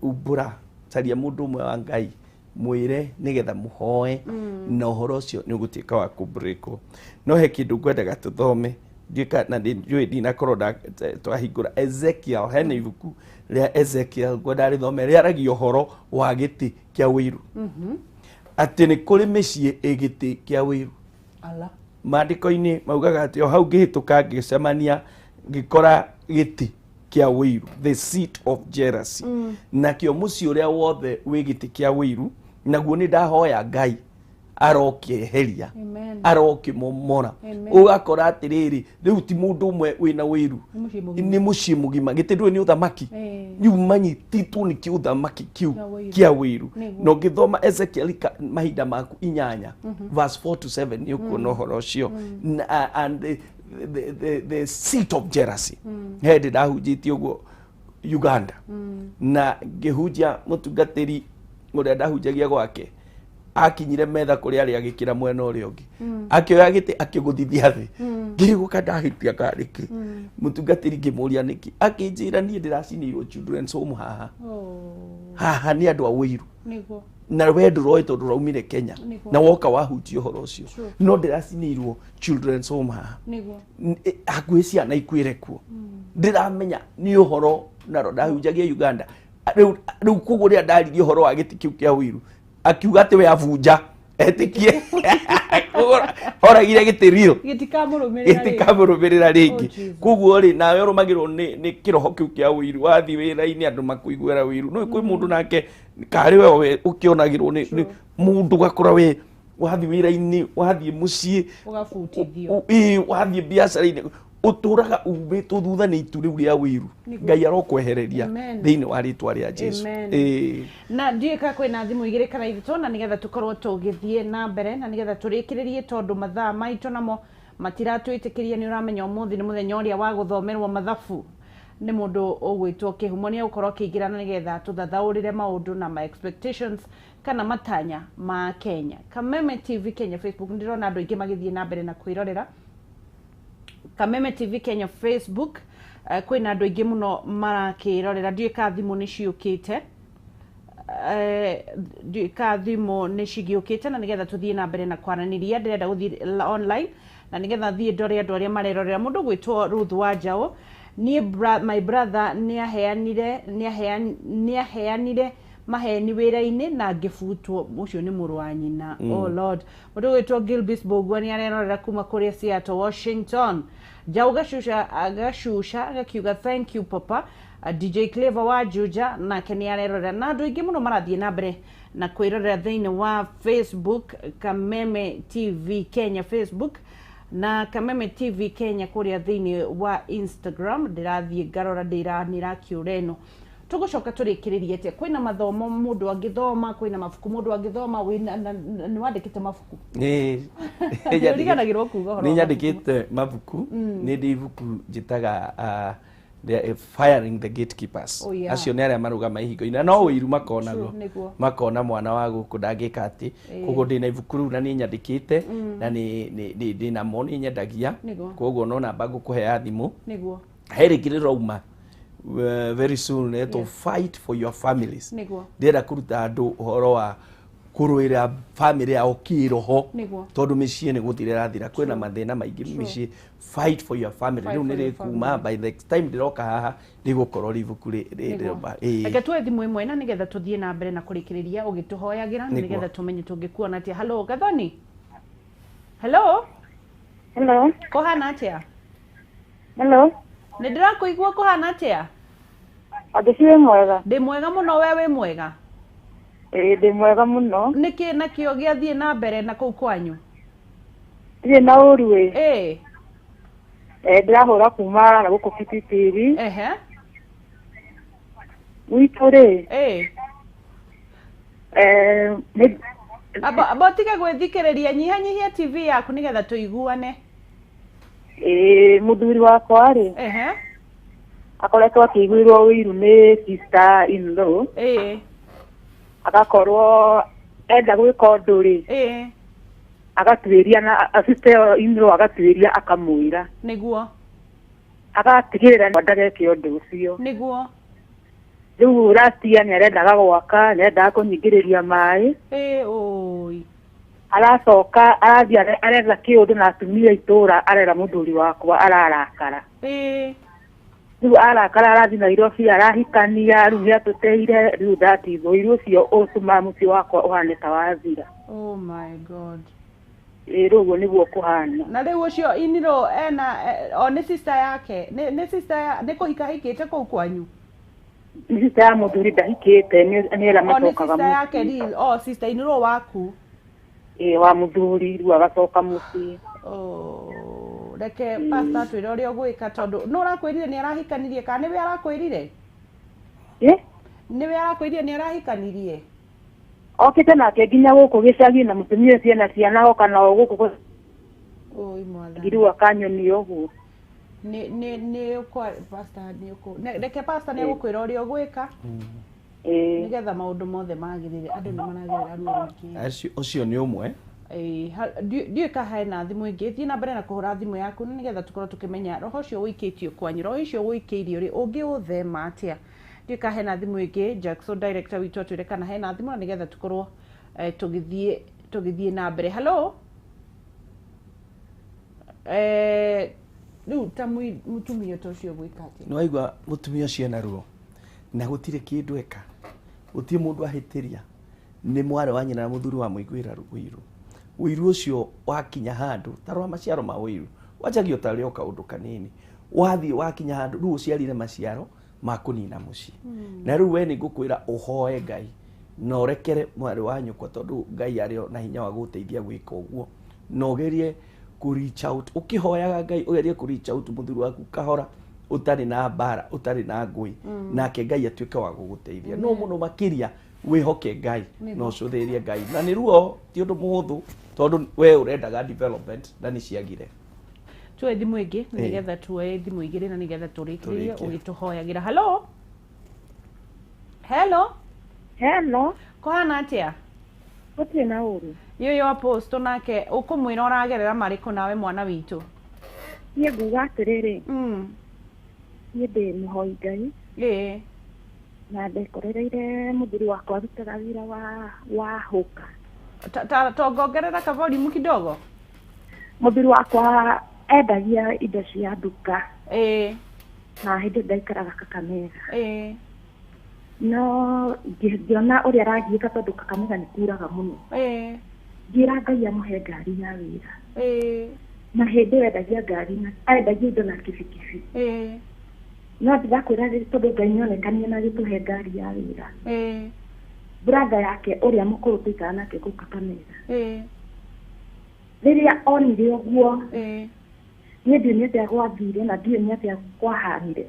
ubura caria mundu umwe wa Ngai mwire nigetha muhoe na uhoro ucio ni ugutika wa kubreko no he kindu ngwendaga tuthome ndika na ndijui ndinakorwo twahingura Ezekiel hene ibuku ria Ezekiel ngwenda rithome ria ragi uhoro wa giti kia wiru ati ni kuri micii igiti kia wiru ala mandiko-ini maugaga ati o hau ngihituka ngicemania ngikora giti kia wiru, the seat of jealousy na kio muci uria wothe wi giti kia wiru naguo ni ndahoya Ngai arokieheria arokimomora ugakora atiriri riu ti mundu umwe wina wiru ni muci mugima giti ndui ni uthamaki riu manyititwo ni kiuthamaki kiu kia wiru no ngithoma Ezekiel mahinda maku 8 verse 4 to 7 ni ukuona uhoro ucio and the seat of jealousy hedi ndahunjitie uguo Uganda na ngihunjia mutungatiri uria ndahunjagia gwake akinyire metha kuri ari agikira mwena uria ungi akioya giti akiguthithia thi ngiriguka ndahitia kariki mutungatiri ngimuria niki akinjira nie ndiracinirwo children's home haha ni andu a wiru niguo na we nduroi tondu raumire Kenya na woka wahunjia uhoro ucio no ndiracinirwo children's home haha niguo hakuhi ciana ikwire kuo ndiramenya ni uhoro na ndahunjagia Uganda riu kuguria ndaririe uhoro wa giti kiu kia wiru akiuga ati we avunja etikie oragire giti real gitikamurumirira ringi kuguo ri nawe urumagirwo ni kiroho kiu kia wiru wathi wira-ini andu makuiguira wiru no kwi mundu nake kari we ukionagirwo ni mundu gakora we wathi wira-ini wathi mucii ugabutithio wathi biacara-ini uturaga ubitwo thutha ni itu riu ria wiru Ngai arokwehereria thiini wa ritwa ria Jesu na ndiika kwina thimu igire kana ithito na nigetha tukorwo tugithie na mbere na nigetha turikiririe tondu mathaa maitu namo matiratwitikiria ni uramenya umuthi ni muthenya uria wa guthomerwo mathabu ni mundu ugwitwo kihumo ni ukorwo kigira na nigetha tuthathaurire maundu na my expectations kana matanya ma Kenya. Kameme TV Kenya Facebook ndirona andu ingi magithie na mbere na kwirorera Kameme TV Kenya Facebook kwina andu ingi muno marakirorera ndiika thimu ni ciukite ndiika thimu ni cigiukite na nigetha tuthie na mbere na kwaraniria ndirenda guthie online na nigetha thie ndore andu aria marerorera mundu gwitwo Ruth Wanjao ni my brother ni aheanire maheni wira-ini na ngibutwo ucio ni muru wa nyina oh lord mundu gwitwo Gilbis Bogwa ni arerorera kuma kuria Seattle Washington Jauga agashusha agakiuga thank you papa DJ Clever wa Juja na keni arerorera na andu ingi muno marathie na mbere na kwirorera thiini wa Facebook Kameme TV Kenya Facebook na Kameme TV Kenya kuria thiini wa Instagram ndirathie ngarora ndiranira kiureno tugucoka turikiririe ati kwina mathomo mundu angithoma kwina mabuku mundu angithoma ni wandikite mabuku ndiganagirwo kuga horo ni nyandikite mabuku ni ndi ibuku njitaga firing the gatekeepers acio ni aria marugama ihingo-ini no wiru makona mwana wa guku ndangika ati koguo ndina ibuku riu na ni nyandikite na ni ndina mo ni nyendagia koguo no namba ngukuhea thimu heri kirirauma very soon to fight for your families ndira kuruta andu uhoro wa kuruira family yao kiroho tondu micii ni guthirira thira kwina mathina maingi micii fight for your family riu niri kuma by the time ndiroka haha nigukorwo ribuku reke tuwe thimu imwe na nigetha tuthie na mbere na kurikiriria ugituhoyagira nigetha tumenye tungikuona atia hello Gathoni hello kohana atia hello ni ndirakuigua kohana atia Adisiwe mwega. Ndi mwega muno wewe mwega. Ndi mwega muno. Niki nakio giathie na mbere na kuu kwanyu. Ndi na uruwe. Ndirahura kuma na guku Kititiri. Witore. Abotika gwithikiriria nyihanyihia TV yaku nigetha tuiguane. Muthuri wakwa ri. Akoretwo akiguirwo wiru ni sister in law agakorwo enda gwika undu ri agatuiria na sister in law agatuiria akamuira niguo agatigirira ndageke undu ucio niguo riu rastia nĩ arendaga gwaka nĩ arendaga kũnyingĩrĩria maĩ oi aracoka arathiĩ aretha kĩũndũ na atumia itũra arera mũthuri wakwa ararakara rĩu arakara arathiĩ Nairobi arahikania rĩu nĩatũteire rĩu ndatithũirwo ũcio ũtũma mũciĩ wakwa ũhane ta wathira. Oh my god. Rĩu ũguo nĩguo kũhana. Na rĩu ũcio Iniro ena nĩ sister yake nĩ sister nĩ kũhika hikĩte kũu kwanyu? Nĩ sister ya mũthuri ndahikĩte nĩ ela macokaga. Nĩ sister yake real sister Iniro waku? Wa mũthuri rĩu agacoka mũciĩ. Reke pastor twĩre ũrĩa ũgwĩka tondũ nĩ ũrakwĩrire nĩ arahikanirie kana nĩwe arakwĩrire? Nĩwe arakwĩrire nĩ arahikanirie? Okĩte nake nginya gũkũ gĩcagi na mũtumia ũcio na ciana oka nao gũkũ. Oi mwana. Ngirua kanyoni ũguo. Nĩ kwa pastor nĩ ũkũ. Reke pastor nĩ ũgũkwĩra ũrĩa ũgwĩka. Nĩgetha maũndũ mothe magĩrĩre andũ nĩ managĩrĩra ruo rũingĩ. Ũcio nĩ ũmwe. Ndiũĩ ka hena thimũ ingĩ thiĩ na mbere na kũhũra thimũ yaku nĩgetha tũkorwo tũkĩmenya roho ũcio wĩikĩtio kwanyu roho ũcio wĩikĩirio rĩ ũngĩũthema atĩa. Ndiũĩ ka hena thimũ ingĩ Jackson director witũ atwĩre kana hena thimũ na nĩgetha tũkorwo tũgĩthiĩ na mbere. Hello rĩu ta mũtumia ũcio gwĩka atĩa? Nĩ waigua mũtumia ũcio ena ruo na gũtirĩ kĩndũ eka gũtirĩ mũndũ ahĩtĩria nĩ mwarĩ wa nyina na mũthuri wa mũiguĩra ũiru ũcio wakinya handũ tarwa maciaro ma ũiru wajagio tarĩ o kaũndũ kanini wathiĩ wakinya handũ rĩu ũciarire maciaro ma kũnina mũciĩ na rĩu we nĩ ngũkwĩra ũhoe Ngai na ũrekere mwarĩ wa nyũkwa tondũ Ngai arĩ na hinya wa gũteithia gwĩka ũguo na ũgerie ku reach out ũkĩhoyaga Ngai ũgerie ku reach out mũthuri waku kahora ũtarĩ na mbara ũtarĩ na ngũĩ nake Ngai atuĩke wa gũgũteithia no mũno makĩria wĩhoke Ngai no cũthĩrie Ngai na nĩ ruo ti ũndũ mũhũthũ tondũ we ũrendaga development na nĩ ciagire. Tuoe thimũ ĩngĩ nĩgetha tuoe thimũ igĩrĩ na nĩgetha tũrĩkĩrĩrie ũgĩtũhoyagĩra. Hello kũhana atĩa? Gũtirĩ na ũru. Yũyũ apostle nake ũkũmwĩra ũragerera marĩkũ nawe mwana witũ? Niĩ nguga atĩrĩrĩ niĩ ndĩ mũhoi Ngai na ndekorereire mũthuri wakwa arutaga wĩra wa hũka. Tongongerera ka volume kidogo. Mũthuri wakwa endagia indo cia nduka na hĩndĩ ndaikaraga Kakamega no ngĩona ũrĩa arathiĩka tondũ Kakamega nĩ kuraga mũno ngira Ngai amũhe ngari ya wĩra na hĩndĩ endagia ngari na endagia indo na kibikibi no ndigakwĩra rĩrĩ tondũ Ngai nĩonekanie na gĩtũhe ngari ya wĩra brother yake ũrĩa mũkũrũ tũikara nake kũu Kakamega rĩrĩa onire ũguo niĩ ndiũĩ nĩ atĩa gwathire na ndiũĩ nĩ atĩa kwahanire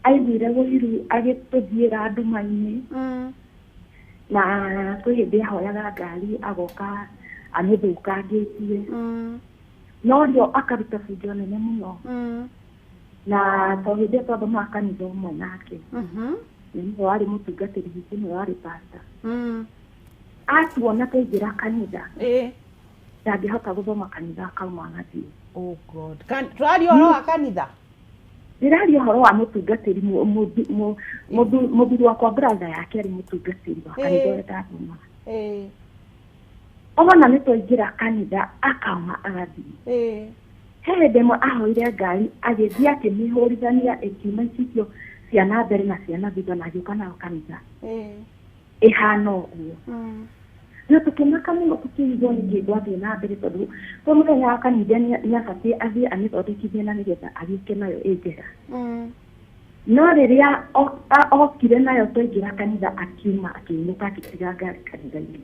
aiguire ũiru agĩtũthiĩra nduma-inĩ na kwĩ hĩndĩ ahoyaga ngari agoka amĩthũkangĩtie no rĩo akaruta bunjo nene mũno na to hĩndĩ twathomaga kanitha ũmwe nake nĩwe warĩ mũtungatĩri witũ nĩwe warĩ pastor atuona twaingĩra kanitha ndangĩhota gũthoma kanitha akauma agathiĩ. Oh God. Tũraria ũhoro wa kanitha? Ndĩraria ũhoro wa mũtungatĩri mũthuri wakwa brother yake arĩ mũtungatĩri wa kanitha ũrĩa ndathomaga ona nĩ twaingĩra kanitha akauma agathiĩ he hĩndĩ ĩmwe ahoire ngari agĩthiĩ akĩmĩhũrithania ĩkiuma icicio ciana mbere na ciana thutha na agĩũka nayo kanitha ĩhana ũguo no tũkĩmaka mũno tũkĩigua nĩkĩ gwathiĩ na mbere tondũ mũthenya wa kanitha nĩabatiĩ athiĩ amĩthondekithie na nĩgetha agĩũke nayo ĩ njega no rĩrĩa okire nayo twaingĩra kanitha akiuma akĩinũka agĩtiga ngari kanitha-inĩ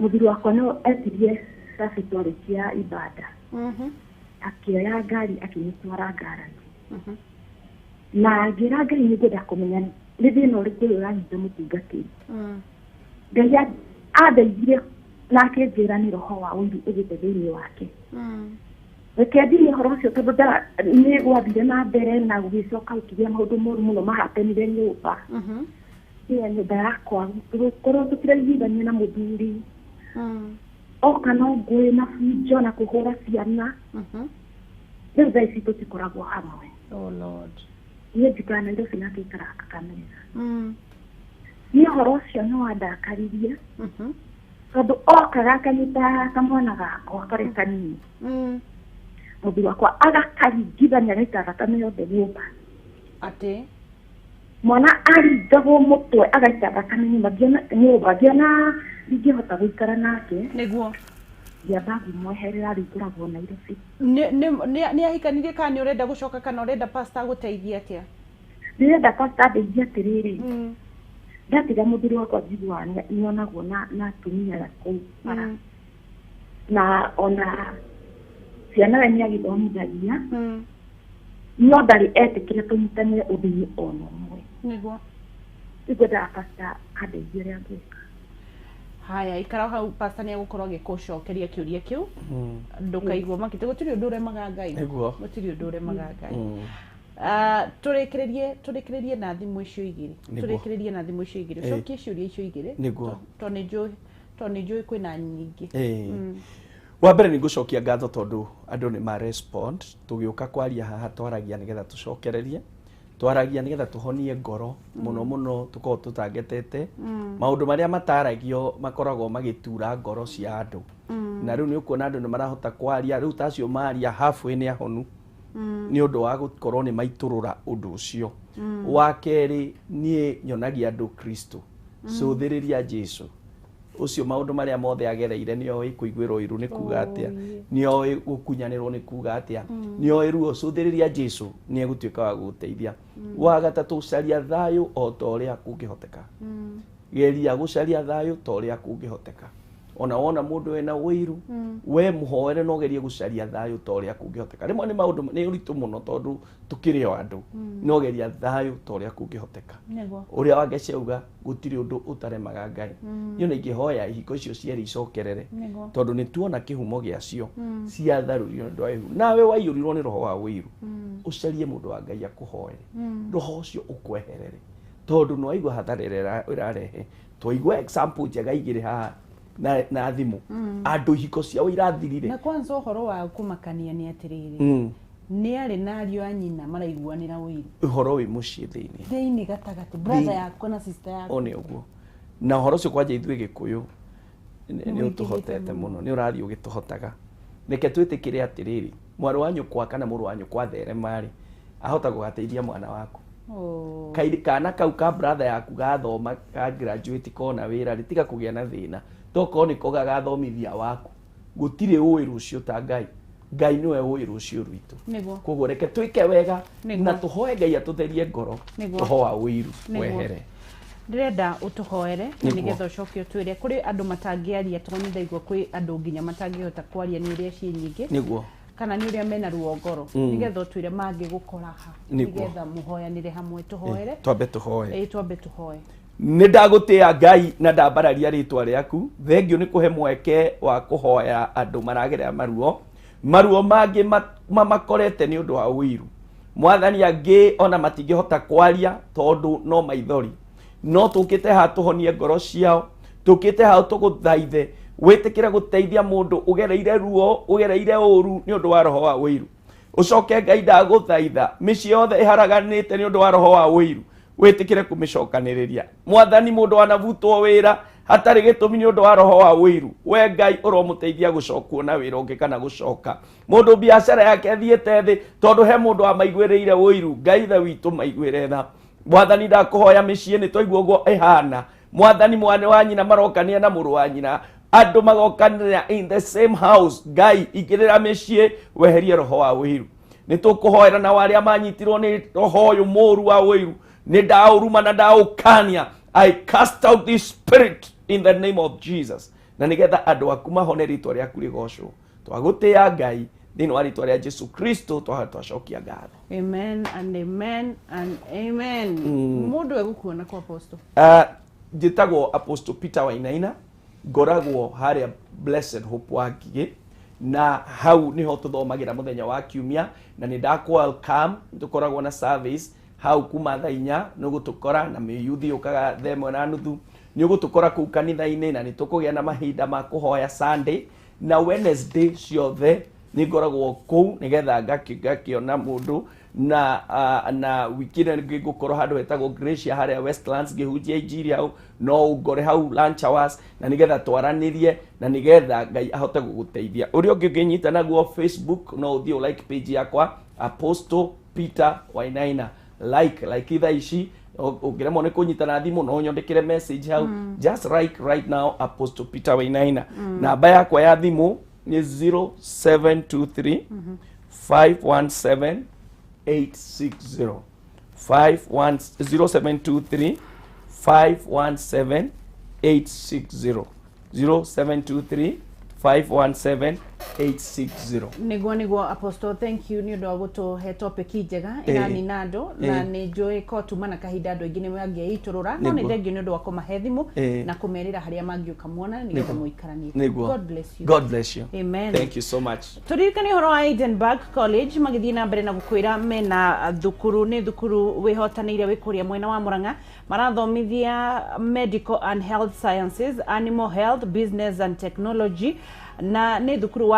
mũthuri wakwa no etirie cabi twarĩkia ibada akĩoya ngari akĩmĩtwara ngaraji na ngĩra Ngai nĩngwenda kũmenya nĩ thĩna ũrĩkũ ũyũ ũranyita mũtungatĩri Ngai andeithire na akĩnjĩra nĩ roho wa ũiru ũgĩte thĩinĩ wake reke ndine ũhoro ũcio tondũ nĩ gwathire na mbere na gũgĩcoka gũkĩgĩa maũndũ moru mũno mahatenire nyũmba nyũmba yakwa tũkorwo tũtiraiguithania na mũthuri oka no ngũĩ na bunjo na kũhũra ciana rĩu thaa ici tũtikoragwo hamwe niĩ njikara Nairobi na tũikara Kakamega. Niĩ ũhoro ũcio nĩ wandakaririe tondũ okaga kanyita kamwana gakwa karĩ kanini mũthuri wakwa agakaringithania gaita thakame yothe nyũmba atĩ mwana aringagwo mũtwe agaita thakame nyũmba ngĩona ingĩhota gũikara nake nĩguo ndiamba ngĩmweherera rĩu ngoragwo Nairobi. Nĩ ahikanirie kana nĩ ũrenda gũcoka kana ũrenda pastor agũteithie atĩa? Ndĩrenda pastor andeithie atĩrĩrĩ, ndatiga mũthuri wakwa njiguaga nĩonagwo na atumia kũu bara na ona ciana we nĩagithomithagia no ndarĩ etĩkĩra tũnyitanĩre ũndũ-inĩ ona ũmwe. Nĩguo ngwendaga pastor andeithie ũrĩa ngwĩka. Haya, ikara hau pastor nĩ agũkorwo agĩkũcokeria kĩũria kĩu ndũkaigua makĩte gũtirĩ ũndũ ũremaga Ngai, gũtirĩ ũndũ ũremaga Ngai. Tũrĩkĩrĩrie na thimũ icio igĩrĩ cokie ciũria icio igĩrĩ tondũ nĩ njũĩ kwĩna nyingĩ. Wa mbere nĩ ngũcokia ngatho tondũ andũ nĩ ma respond tũgĩũka kwaria haha twaragia nĩgetha tũcokererie twaragia nĩgetha tũhonie ngoro mũno tũkorwo tũtangetete maũndũ marĩa mataragio makoragwo magĩtura ngoro cia andũ na rĩu nĩ ũkuona andũ nĩ marahota kwaria rĩu tacio maria halfway nĩ ahonu nĩ ũndũ wa gũkorwo nĩ maitũrũra ũndũ ũcio. Wa kerĩ niĩ nyonagia andũ Kristo cũthĩrĩria Jesu ucio maũndũ marĩa mothe agereire nĩ oĩ kũiguĩrwo iru nĩ kuga atĩa, nĩ oĩ gũkunyanĩrwo nĩ kuga atĩa, nĩ oĩ ruo cũthĩrĩria Jesu nĩ egũtuĩka wa gũgũteithia. Wa gatatũ caria thayũ o ta ũrĩa kũngĩhoteka, geria gũcaria thayũ ta ũrĩa kũngĩhoteka. Ona wona mũndũ wena ũiru we mũhoere no gerie gũcaria thayũ ta ũrĩa kũngĩhoteka. Rĩmwe nĩ maũndũ nĩ ũritũ mũno tondũ tũkĩrĩ o andũ no geria thayũ ta ũrĩa kũngĩhoteka. Ũrĩa wangĩcauga gũtirĩ ũndũ ũtaremaga Ngai. Niĩ nĩ ingĩhoya ihiko icio cierĩ icokerere tondũ nĩ tuona kĩhumo gĩacio ciatharũrio nĩ ũndũ wa ihu. Nawe waiyũrirwo nĩ roho wa ũiru ũcarie mũndũ wa Ngai akũhoere, roho ũcio ũkweherere tondũ nĩ waigua hathara ĩrĩa ĩrarehe. Twaigua example njega igĩrĩ haha na thimũ andũ ihiko ciao irathirire. Na kwanza ũhoro wa kũmakania nĩ atĩrĩrĩ nĩ arĩ na ariũ a nyina maraiguanĩra ũiru ũhoro wĩ mũciĩ thĩinĩ gatagatĩ brother yakwa na sister yakwa. Nĩ ũguo na ũhoro ũcio kwanja ithuĩ Gĩkũyũ nĩ ũtũhotete mũno, nĩ ũrathiĩ ũgĩtũhotaga. Reke twĩtĩkĩre atĩrĩrĩ mwarĩ wa nyũkwa kana mũrũ wa nyũkwa therema-rĩ ahota gũgateithia mwana waku. Kana kau ka brother yaku gathoma ka graduate kona wĩra tiga kũgĩa na thĩna toko nĩko gagathomithia waku. Gũtirĩ ũĩ rũciũ ta Ngai, Ngai nĩwe ũĩ rũciũ rwitũ. Koguo reke twĩke wega na tũhoe Ngai atũtherie ngoro roho wa ũiru wehere. Ndĩrenda ũtũhoere nĩgetha ũcoke ũtwĩre kũrĩ andũ matangĩaria tondũ nĩ ndaigua kwĩ andũ nginya matangĩhota kwaria nĩ ũrĩa ciĩ nyingĩ nĩguo kana nĩ ũrĩa mena ruo ngoro nĩgetha ũtwĩre mangĩgũkora ha nĩgetha mũhoyanĩre hamwe tũhoere. Twambe tũhoe. Nĩ ndagũtĩa Ngai na ndambararia rĩtwa rĩaku. Thengio nĩ kũhe mweke wa kũhoya andũ maragerera maruo mangĩ mamakorete nĩ ũndũ wa ũiru. Mwathani angĩ ona matingĩhota kwaria tondũ no maithori, no tũkĩte ha tũhonie ngoro ciao, tũkĩte ha tũgũthaithe wĩtĩkĩre gũteithia mũndũ ũgereire ruo ũgereire ũru nĩ ũndũ wa roho wa ũiru. Ũcoke Ngai ndagũthaitha mĩciĩ yothe ĩharaganĩte nĩ ũndũ wa roho wa ũiru wĩtĩkĩre kũmĩcokanĩrĩria. Mwathani mũndũ wanavutwo wĩra hatarĩ gĩtũmi nĩ ũndũ wa roho wa ũiru, we Ngai ũromũteithia gũcokwo na wĩra ũngĩ kana gũcoka. Mũndũ biacara yake athiĩte thĩ tondũ he mũndũ wamaiguĩrĩire ũiru, Ngai ithe witũ maiguĩre tha. Mwathani ndakũhoya mĩciĩ nĩ twaigua ũguo ĩhana. Mwathani mwana wa nyina marokania na mũrũ wa nyina andũ magokanĩra in the same house. Ngai ingĩrĩra mĩciĩ weherie roho wa ũiru. Nĩ tũkũhoera na warĩa manyitirwo nĩ roho ũyũ mũru wa ũiru nĩ ndaũruma na ndaũkania. I cast out this spirit in the name of Jesus. Na nĩgetha andũ aku mahone rĩtwa rĩaku rĩgocwo. Twagũtĩa Ngai thĩinĩ wa rĩtwa rĩa Jesu Kristo twacokia ngatho. Amen and amen and amen. Mũndũ egũkuona kwa apostle. Njĩtagwo Apostle Peter Wainaina, ngoragwo harĩa Blessed Hope wa Ngigĩ na hau niho tũthomagĩra mũthenya wa Kiumia na nĩ ndakũ welcome. Tũkoragwo na service hau kuma thaa 4 nĩ ũgũtũkora na mĩyuthi ũkaga 1:30 nĩ ũgũtũkora kũu kanitha-inĩ na nĩ tũkũgĩa na mahinda ma kũhoya Sunday na Wednesday ciothe nĩ ngoragwo kũu nĩgetha ngakĩona mũndũ na wiki ĩno ngĩgũkorwo handũ hetagwo Gracia harĩa Westlands ngĩhunjia injiri hau, no ngore hau lunch hours na nigetha twaranĩrie na nigetha Ngai ahote gũgũteithia. Ũrĩa ũngĩ ũngĩnyita naguo Facebook no ũthiĩ like page yakwa Apostle Peter Wainaina, like itha ici ũngĩremwo nĩ kũnyitana thimũ no nyandĩkĩre message hau, just right now Apostle Peter Wainaina. Namba yakwa ya thimũ ni 0723 517 860 0723 517 860 0723 517 860. Niguo Apostle, thank you ni ndo gutuhe topic njega ina ni nando na ni njui ko tumana kahinda andu aingi ni mangiiturura no ni thengi ni ndo wa kumahe thimu na kumerira haria mangiuka muona ni getha muikaranie. God bless you. God bless you. Amen. Thank you so much. Turirikani horo wa Edinburgh College magithii na mbere na gukwira mena thukuru ni thukuru wihotaniire wikuria mwena wa Murang'a marathomithia medical and health sciences, animal health, business and technology na ni thukuru